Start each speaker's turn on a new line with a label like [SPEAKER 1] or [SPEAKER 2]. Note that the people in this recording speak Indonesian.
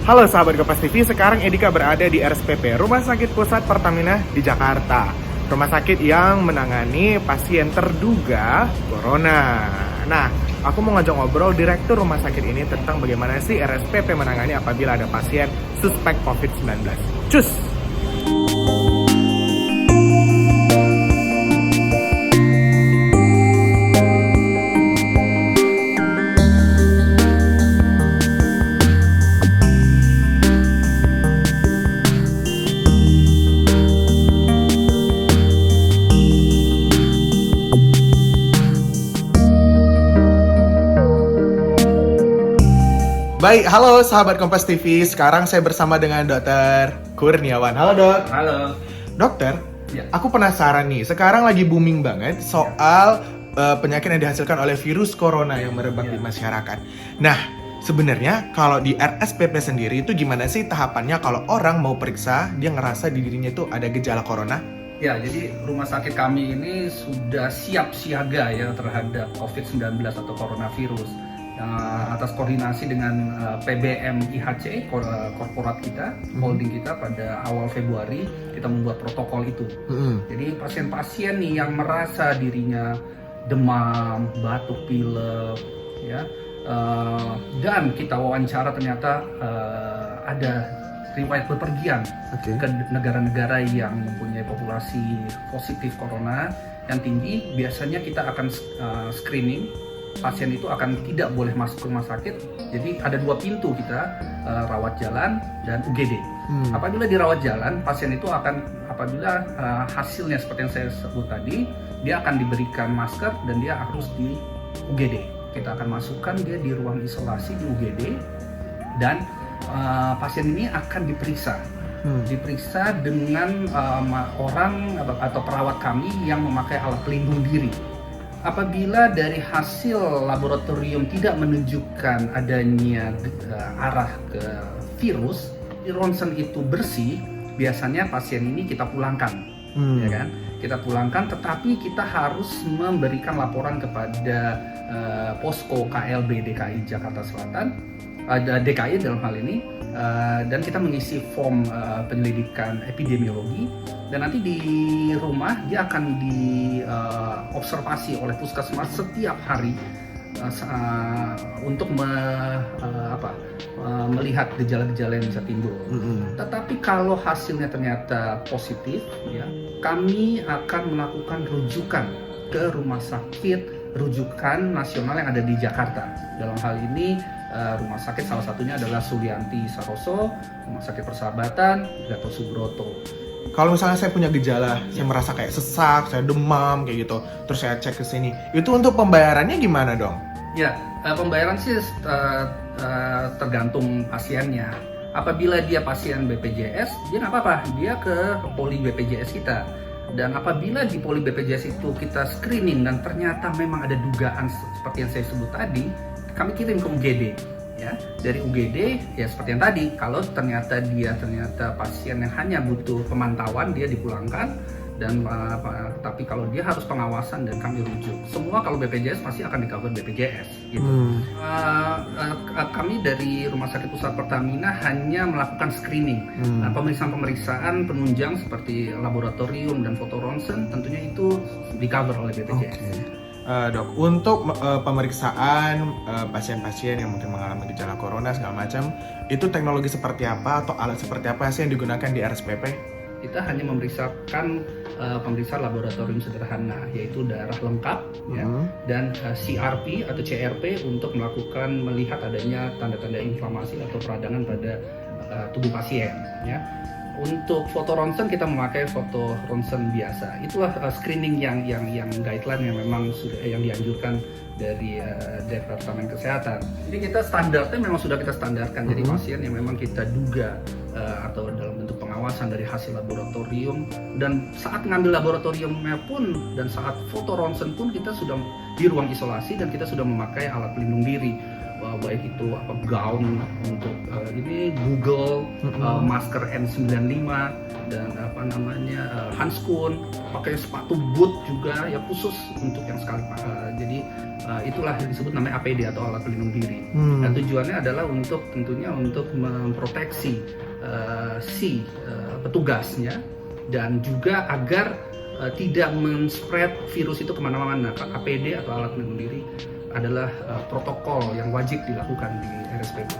[SPEAKER 1] Halo sahabat Kompas TV, sekarang Edika berada di RSPP, Rumah Sakit Pusat Pertamina di Jakarta. Rumah sakit yang menangani pasien terduga corona. Nah, aku mau ngajak ngobrol direktur rumah sakit ini tentang bagaimana sih RSPP menangani apabila ada pasien suspek COVID-19. Cus! Baik, halo sahabat Kompas TV. Sekarang saya bersama dengan Dokter Kurniawan. Halo dok.
[SPEAKER 2] Halo.
[SPEAKER 1] Dokter,
[SPEAKER 2] Ya.
[SPEAKER 1] aku penasaran nih. Sekarang lagi booming banget soal penyakit yang dihasilkan oleh virus corona yang merebak di masyarakat. Nah, sebenarnya kalau di RSPP sendiri itu gimana sih tahapannya kalau orang mau periksa dia ngerasa di dirinya itu ada gejala corona?
[SPEAKER 2] Ya, jadi rumah sakit kami ini sudah siap siaga ya terhadap COVID-19 atau coronavirus. Atas koordinasi dengan PBM IHC, korporat kita, holding kita pada awal Februari, kita membuat protokol itu. Jadi pasien-pasien nih yang merasa dirinya demam, batuk pilek, ya, dan kita wawancara ternyata ada riwayat bepergian ke negara-negara yang mempunyai populasi positif corona yang tinggi, biasanya kita akan screening. Pasien itu akan tidak boleh masuk ke rumah sakit. Jadi ada dua pintu kita, rawat jalan dan UGD. Apabila di rawat jalan, pasien itu akan, apabila hasilnya seperti yang saya sebut tadi, dia akan diberikan masker dan dia harus di UGD. Kita akan masukkan dia di ruang isolasi di UGD dan pasien ini akan diperiksa. Diperiksa dengan orang atau perawat kami yang memakai alat pelindung diri. Apabila dari hasil laboratorium tidak menunjukkan adanya arah ke virus, ronsen itu bersih, biasanya pasien ini kita pulangkan, ya kan? Kita pulangkan, tetapi kita harus memberikan laporan kepada posko KLB DKI Jakarta Selatan, DKI dalam hal ini, dan kita mengisi form penyelidikan epidemiologi. Dan nanti di rumah dia akan diobservasi oleh puskesmas setiap hari untuk melihat gejala-gejala yang bisa timbul. Tetapi kalau hasilnya ternyata positif, ya, kami akan melakukan rujukan ke rumah sakit rujukan nasional yang ada di Jakarta. Dalam hal ini rumah sakit salah satunya adalah Sulianti Saroso, Rumah Sakit Persahabatan, Gatot Subroto.
[SPEAKER 1] Kalau misalnya saya punya gejala, saya merasa kayak sesak, saya demam kayak gitu, terus saya cek ke sini, itu untuk pembayarannya gimana dong?
[SPEAKER 2] Ya, pembayaran sih tergantung pasiennya. Apabila dia pasien BPJS, dia nggak apa-apa, dia ke poli BPJS kita. Dan apabila di poli BPJS itu kita screening dan ternyata memang ada dugaan seperti yang saya sebut tadi, kami kirim ke UGD. Ya, dari UGD ya seperti yang tadi, kalau ternyata pasien yang hanya butuh pemantauan, dia dipulangkan, dan tapi kalau dia harus pengawasan dan kami rujuk, semua kalau BPJS pasti akan di-cover BPJS gitu. Kami dari Rumah Sakit Pusat Pertamina hanya melakukan screening, pemeriksaan penunjang seperti laboratorium dan foto ronsen tentunya itu di-cover oleh BPJS.
[SPEAKER 1] Dok, untuk pemeriksaan pasien-pasien yang mungkin mengalami gejala corona segala macam, itu teknologi seperti apa atau alat seperti apa sih yang digunakan di RSPP?
[SPEAKER 2] Kita hanya memeriksakan pemeriksaan laboratorium sederhana, yaitu darah lengkap, ya, dan CRP atau CRP untuk melihat adanya tanda-tanda inflamasi atau peradangan pada tubuh pasien. Ya. Untuk foto ronsen kita memakai foto ronsen biasa. Itulah screening yang guideline yang memang sudah yang dianjurkan dari Departemen Kesehatan. Jadi kita standarnya memang sudah kita standarkan. Jadi pasien yang memang kita duga atau dalam bentuk pengawasan dari hasil laboratorium, dan saat ngambil laboratoriumnya pun dan saat foto ronsen pun kita sudah di ruang isolasi dan kita sudah memakai alat pelindung diri. baik itu gown untuk ini Google, masker N95 dan handskun, pakai sepatu boot juga ya khusus untuk yang sekali pakai. Jadi itulah yang disebut namanya APD atau alat pelindung diri. Dan tujuannya adalah untuk tentunya untuk memproteksi si petugasnya dan juga agar tidak men-spread virus itu kemana-mana. APD atau alat pelindung diri adalah protokol yang wajib dilakukan di RSPP.